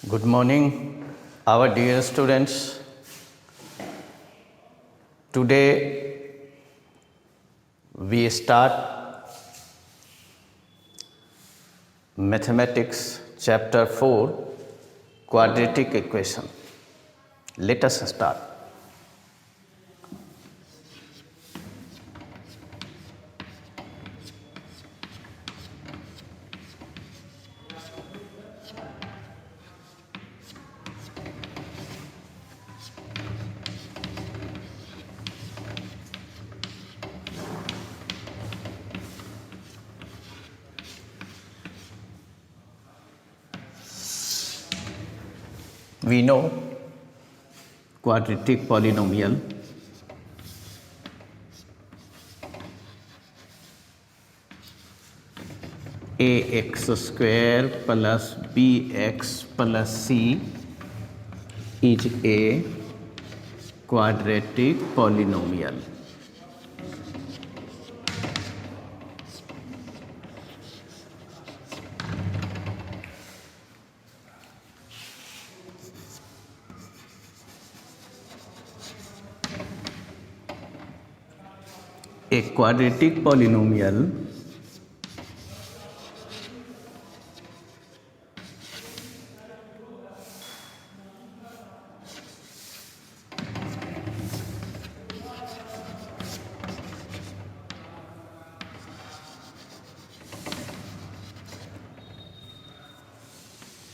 Good morning, our dear students. Today we start Mathematics Chapter 4, Quadratic Equation. Let us start. We know quadratic polynomial ax square plus bx plus c is a quadratic polynomial. A quadratic polynomial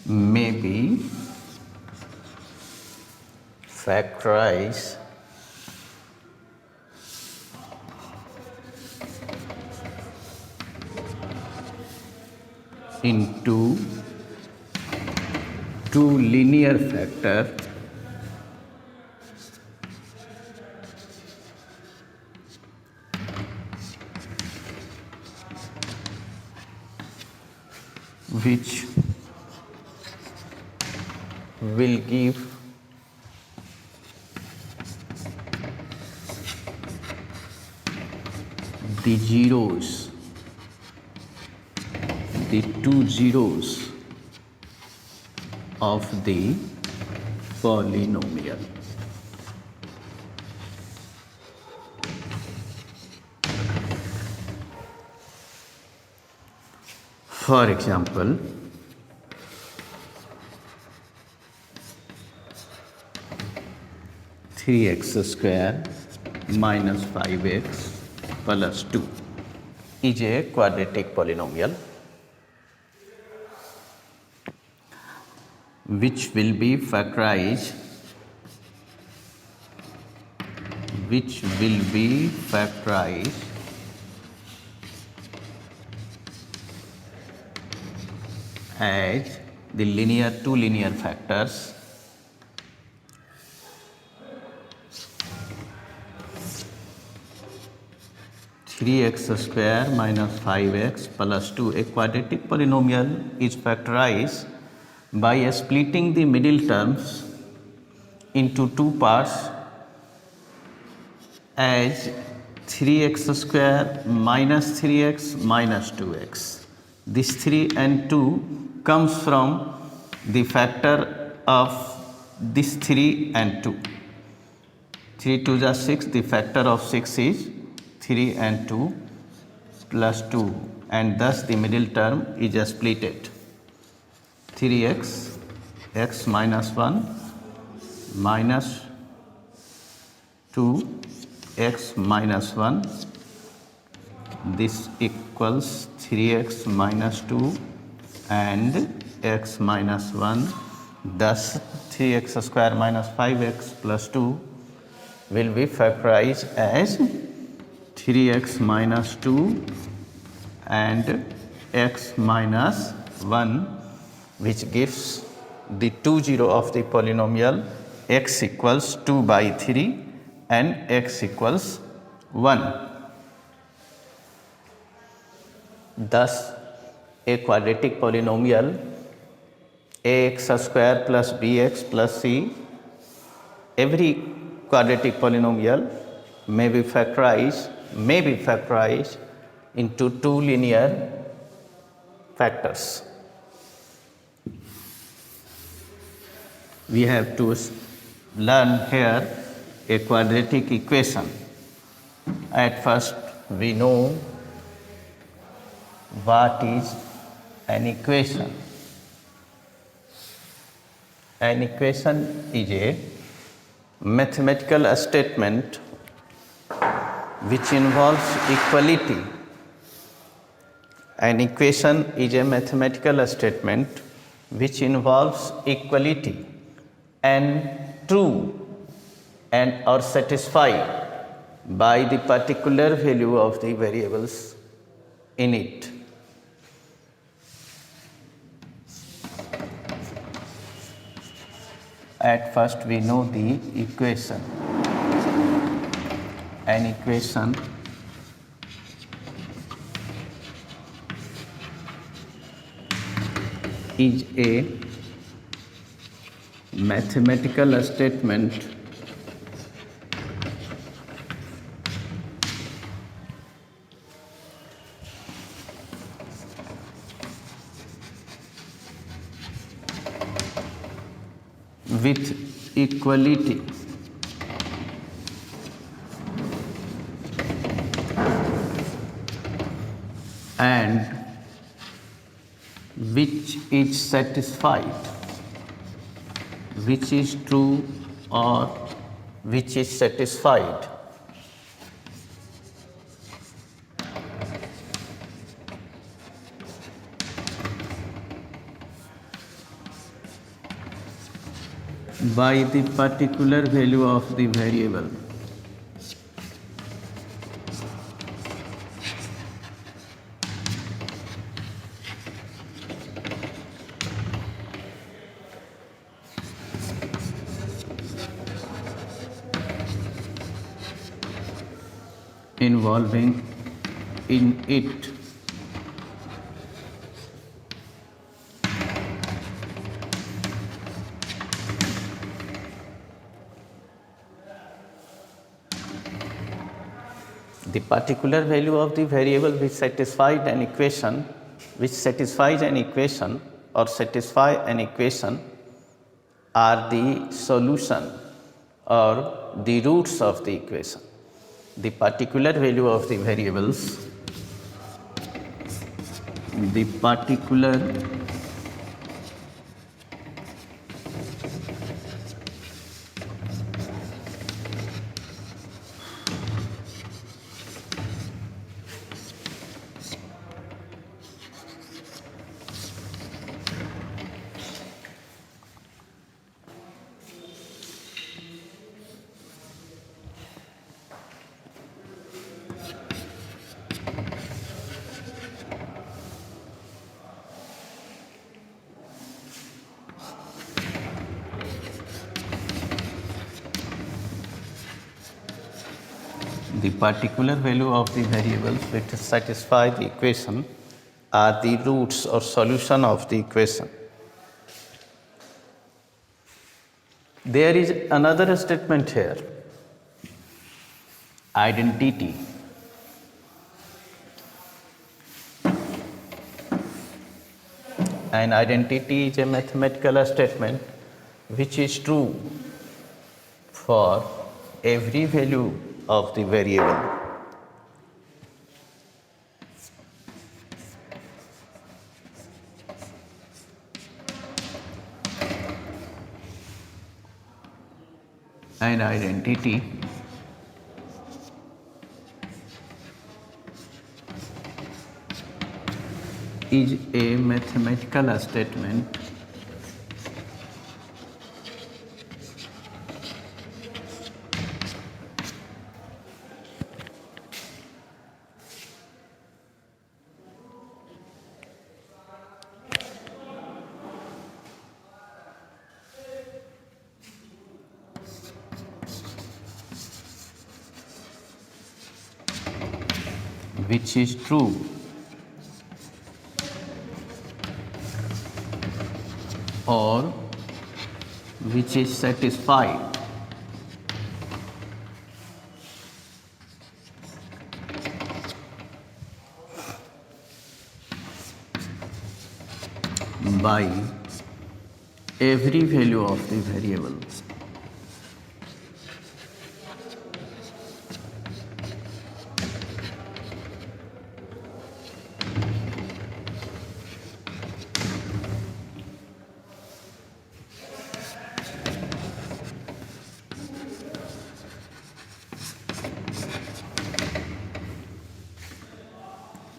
may be factorized into two linear factors which will give the zeros, the two zeros of the polynomial. For example, three x square minus 5x plus 2 is a quadratic polynomial which will be factorized as the two linear factors three x square minus 5x plus 2. A quadratic polynomial is factorized by splitting the middle terms into two parts as 3x square minus 3x minus 2x. This 3 and 2 comes from the factor of this 3 and 2. 3 2 is 6, the factor of 6 is 3 and 2 plus 2, and thus the middle term is splitted. 3x x minus 1 minus 2 x minus 1, this equals 3x minus 2 and x minus 1. Thus 3x square minus 5x plus 2 will be factorized as 3x minus 2 and x minus 1, which gives the two zero of the polynomial x equals 2 by 3 and x equals 1. Thus, a quadratic polynomial ax square plus bx plus c, every quadratic polynomial may be factorized into two linear factors. we have to learn here a quadratic equation. At first, we know what is an equation. An equation is a mathematical statement which involves equality. An equation is a mathematical statement which involves equality and true and or satisfied by the particular value of the variables in it. At first, we know the equation. An equation is a mathematical statement with equality and which is satisfied, which is true or which is satisfied by the particular value of the variable. Involving in it the particular value of the variable which satisfies an equation or satisfy an equation are the solution or the roots of the equation. The particular value of the variables, the particular value of the variables which satisfy the equation are the roots or solution of the equation. There is another statement here, identity. An identity is a mathematical statement which is true for every value of the variable. An identity is a mathematical statement which is true or which is satisfied by every value of the variable.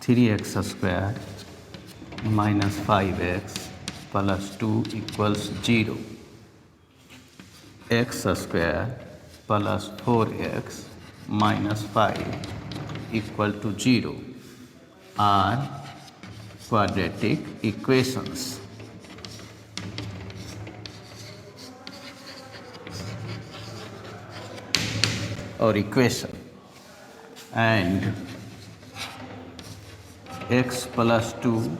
Three x square minus 5x plus 2 equals 0. X square plus 4x minus 5 equal to 0 are quadratic equations. Or equation, and x plus 2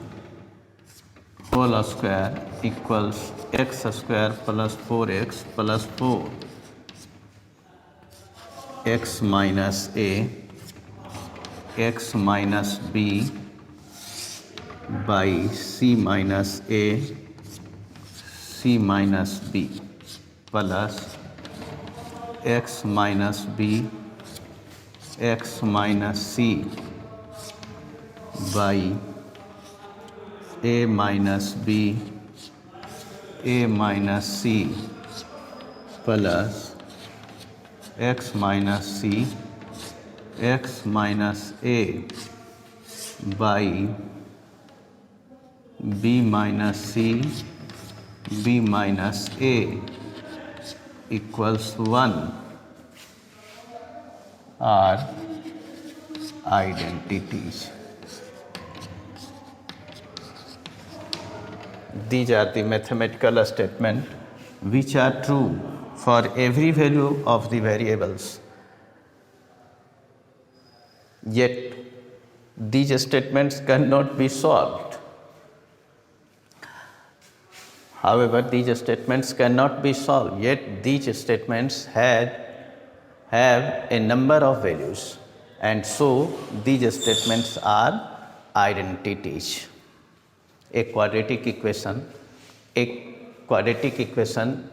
whole square equals x square plus 4x plus 4, x minus a, x minus b by c minus a, c minus b plus x minus b, x minus c by a minus b, a minus c plus x minus c, x minus a by b minus c, b minus a equals 1 are identities. These are the mathematical statements which are true for every value of the variables. Yet these statements cannot be solved. However, these statements cannot be solved, yet these statements have a number of values, and so these statements are identities. A quadratic equation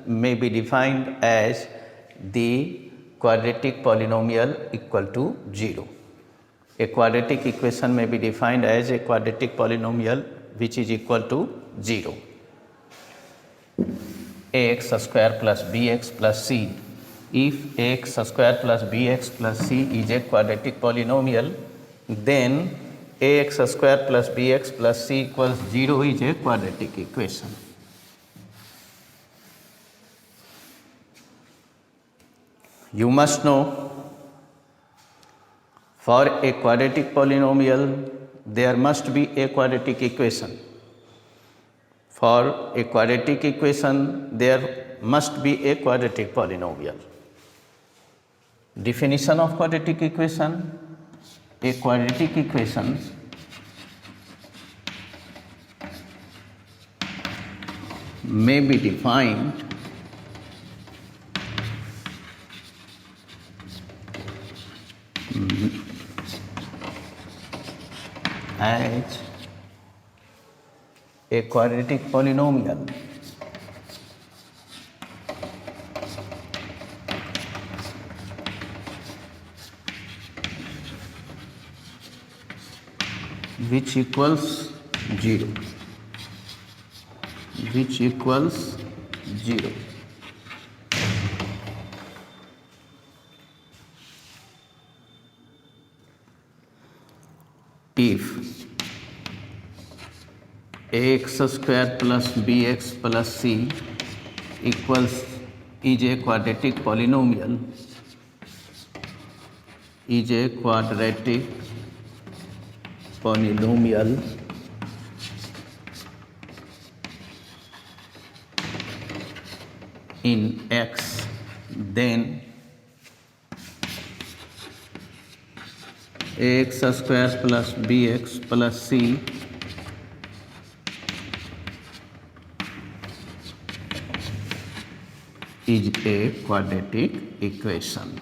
may be defined as the quadratic polynomial equal to 0. A quadratic equation may be defined as a quadratic polynomial which is equal to 0. Ax square plus bx plus c. If ax square plus bx plus c is a quadratic polynomial, then ax square plus bx plus c equals 0 is a quadratic equation. You must know, for a quadratic polynomial there must be a quadratic equation. For a quadratic equation there must be a quadratic polynomial. Definition of quadratic equation: a quadratic equation may be defined as a quadratic polynomial which equals 0, which equals 0. If ax square plus bx plus c is a quadratic polynomial, is a quadratic polynomial in x, then ax square plus bx plus c is a quadratic equation.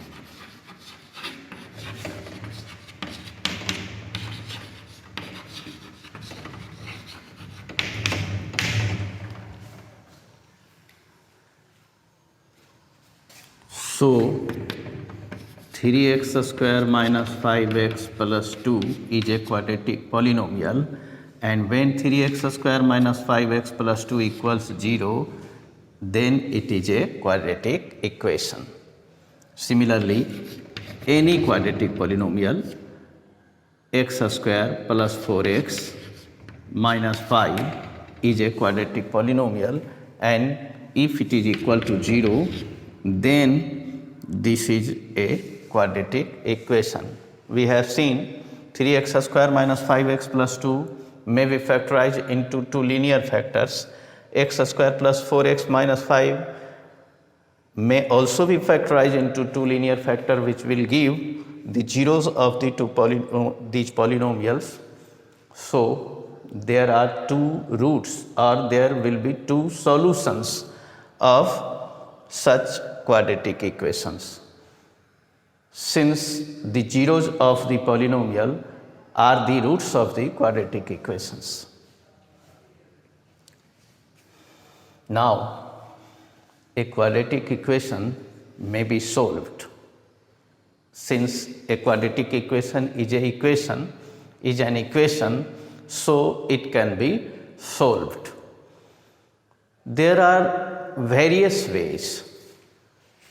So 3x square minus 5x plus 2 is a quadratic polynomial, and when 3x square minus 5x plus 2 equals 0, then it is a quadratic equation. Similarly, any quadratic polynomial x square plus 4x minus 5 is a quadratic polynomial, and if it is equal to 0, then this is a quadratic equation. We have seen 3x square minus 5x plus 2 may be factorized into two linear factors. X square plus 4x minus 5 may also be factorized into two linear factor, which will give the zeros of the these polynomials. So there are two roots, or there will be two solutions of such quadratic equations, since the zeros of the polynomial are the roots of the quadratic equations. Now, a quadratic equation may be solved. Since a quadratic equation is an equation, so it can be solved. There are various ways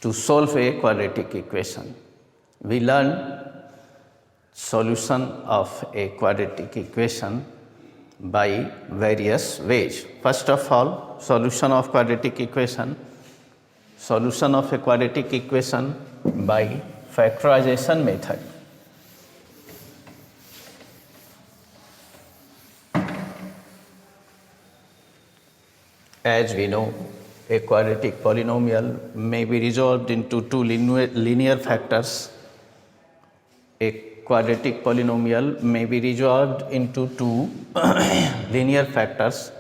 to solve a quadratic equation. We learn solution of a quadratic equation by various ways. First of all, solution of a quadratic equation by factorization method. As we know, a quadratic polynomial may be resolved into two linear factors. A quadratic polynomial may be resolved into two linear factors.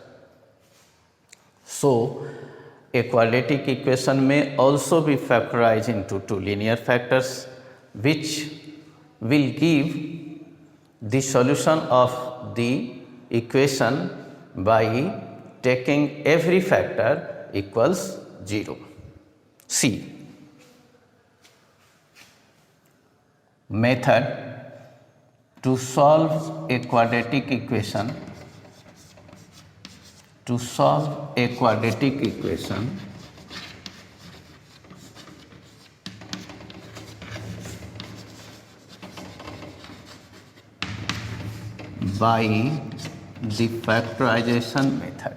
So, a quadratic equation may also be factorized into two linear factors, which will give the solution of the equation by taking every factor equals 0. C. Method to solve a quadratic equation. By the factorization method.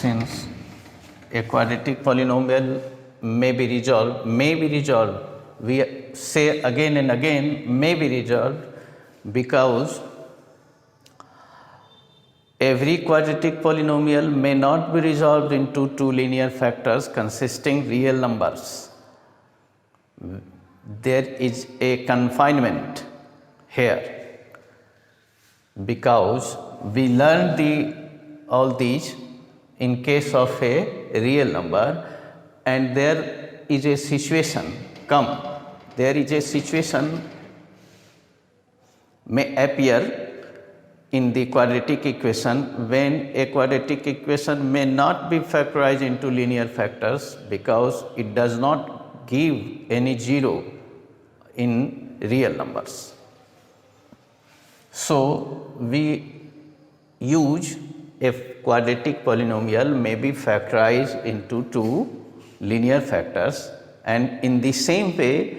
Since a quadratic polynomial may be resolved, we say again and again may be resolved, because every quadratic polynomial may not be resolved into two linear factors consisting real numbers. There is a confinement here, because we learned all these in case of a real number, and there is a situation may appear in the quadratic equation when a quadratic equation may not be factorized into linear factors, because it does not give any zero in real numbers. So we use a quadratic polynomial may be factorized into two linear factors, and in the same way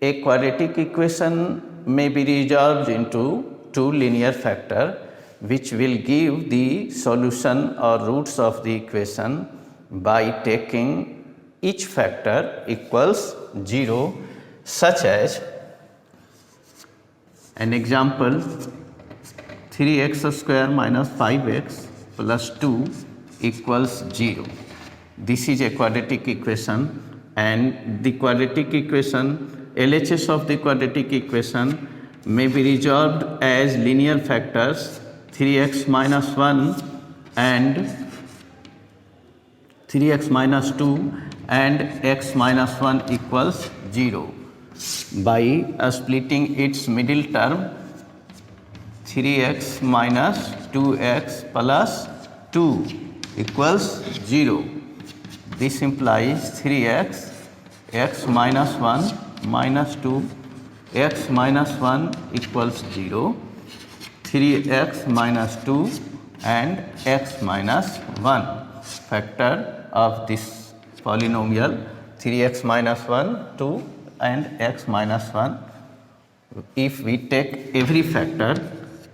a quadratic equation may be resolved into two linear factor, which will give the solution or roots of the equation by taking each factor equals 0, such as an example 3x square minus 5x plus 2 equals 0. This is a quadratic equation, and the quadratic equation, LHS of the quadratic equation may be resolved as linear factors 3x minus 1 and 3x minus 2 and x minus 1 equals 0. by splitting its middle term 3x minus 2x plus 2 equals 0. This implies 3x, x minus 1 minus 2, x minus 1 equals 0, 3x minus 2 and x minus 1. Factor of this polynomial 3x minus 1, 2 and x minus 1. If we take every factor,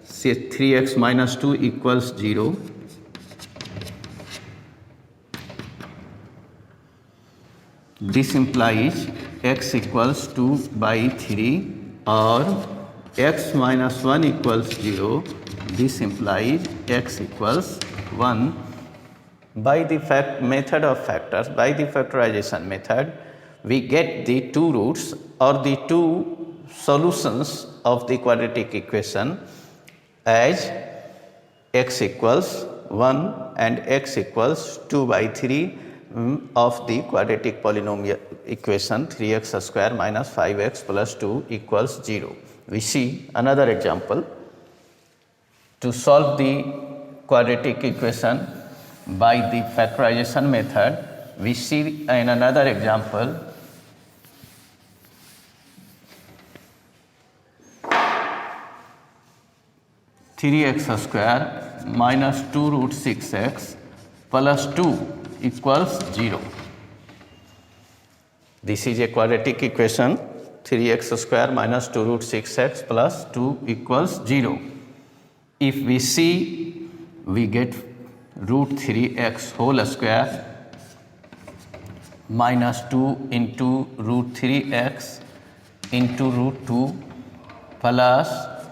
say 3x minus 2 equals 0, this implies x equals 2 by 3 or x minus 1 equals 0. This implies x equals 1. By the method of factors, by the factorization method, we get the two roots or the two solutions of the quadratic equation as x equals 1 and x equals 2 by 3 of the quadratic polynomial equation 3x square minus 5x plus 2 equals 0. We see another example. To solve the quadratic equation by the factorization method, we see in another example. Three x square minus 2 root 6x plus 2 equals 0. This is a quadratic equation 3x square minus 2 root 6x plus 2 equals 0. If we see, we get root 3x whole square minus 2 into root 3x into root 2 plus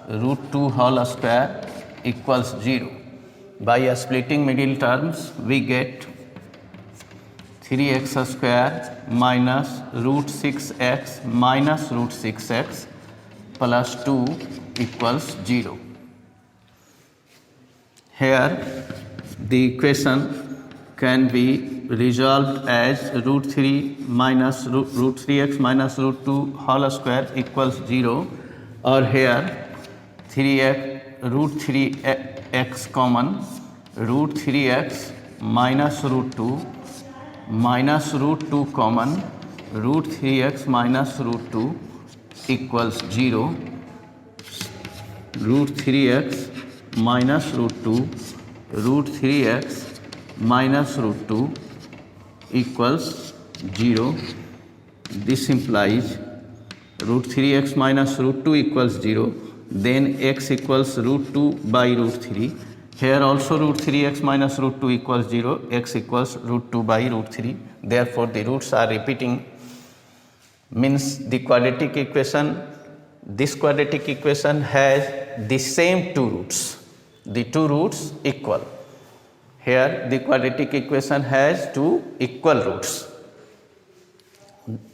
root 2 whole square equals 0. By splitting middle terms, we get 3x square minus root 6x minus root 6x plus 2 equals 0. Here the equation can be resolved as root 3 minus root 3x minus root 2 whole square equals 0, or here 3x root 3x common, root 3x minus root 2 minus root 2 common, root 3x minus root 2 equals 0, root 3x minus root 2 root 3x minus root 2 equals 0. This implies root 3x minus root 2 equals 0. Then x equals root 2 by root 3. Here also root 3x minus root 2 equals 0. X equals root 2 by root 3. Therefore, the roots are repeating. Means the quadratic equation, this quadratic equation has the same two roots. The two roots equal. Here the quadratic equation has two equal roots.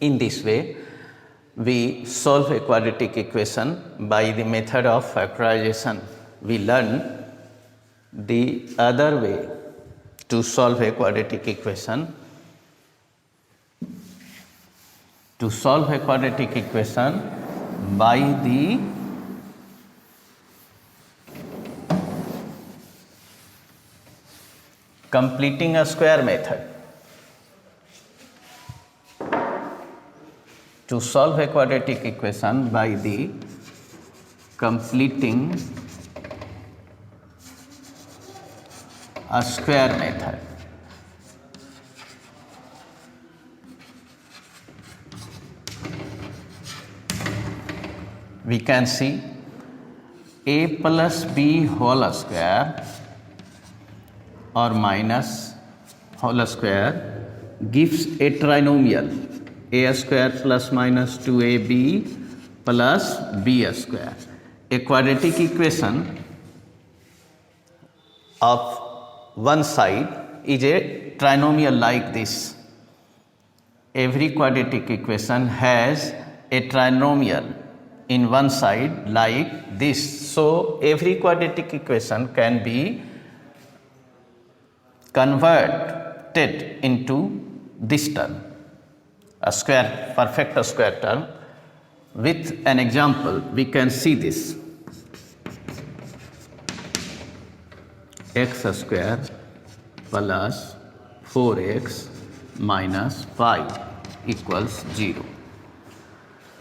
In this way, we solve a quadratic equation by the method of factorization. We learn the other way to solve a quadratic equation. To solve a quadratic equation by the completing a square method. To solve a quadratic equation by the completing a square method. We can see a plus b whole square or minus whole square gives a trinomial a square plus minus 2ab plus b square. A quadratic equation of one side is a trinomial like this. Every quadratic equation has a trinomial in one side like this. So every quadratic equation can be converted into this term, a square, perfect square term. With an example, we can see this. X square plus 4x minus 5 equals 0.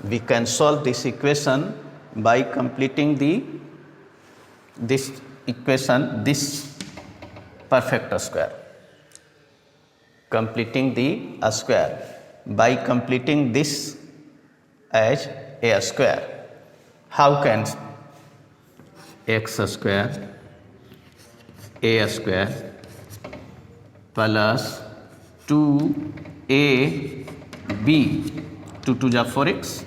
We can solve this equation by completing this equation, this perfect square. Completing the square by completing this as a square. How can x square a square plus 2ab, 2 to the 4x.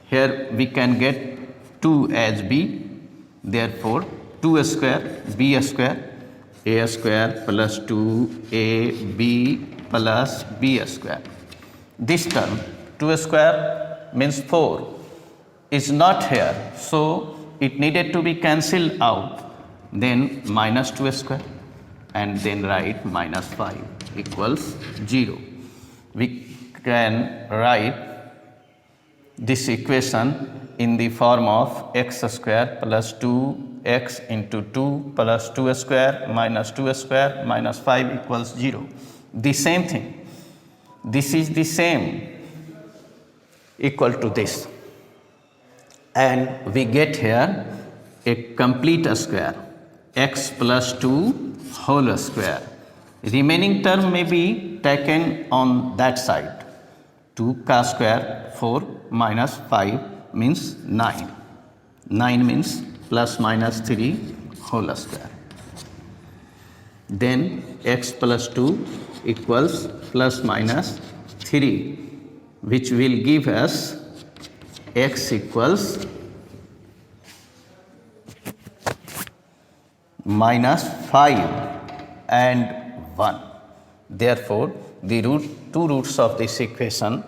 Here we can get 2 as b, therefore 2 square b square, a square plus 2ab plus b square. This term 2 square means 4 is not here, so it needed to be cancelled out. Then minus 2 square and then write minus 5 equals 0. We can write this equation in the form of x square plus 2x into 2 plus 2 square minus 2 square minus 5 equals 0. The same thing. This is the same equal to this. And we get here a complete square. X plus 2 whole square. Remaining term may be taken on that side. 2 ka square 4 minus 5 means 9. 9 means plus minus 3 whole square. Then x plus 2 equals plus minus 3, which will give us x equals minus 5 and 1. Therefore, the two roots of this equation,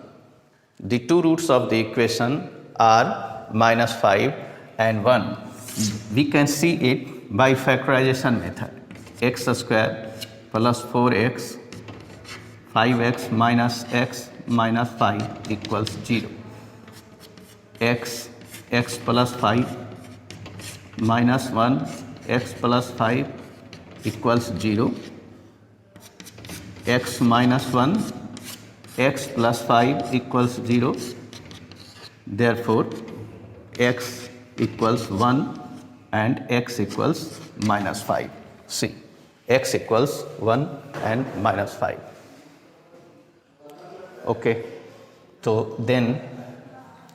the two roots of the equation are minus 5 and 1. We can see it by factorization method. X square plus 4x, 5x minus 5 equals 0. X plus 5 minus 1, x plus 5 equals 0. X minus 1, x plus 5 equals 0. Therefore, x equals 1 and x equals minus 5. See, x equals 1 and minus 5. Okay, so then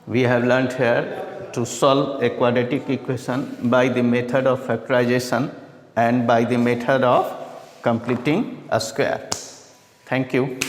we have learned here to solve a quadratic equation by the method of factorization and by the method of completing a square. Thank you.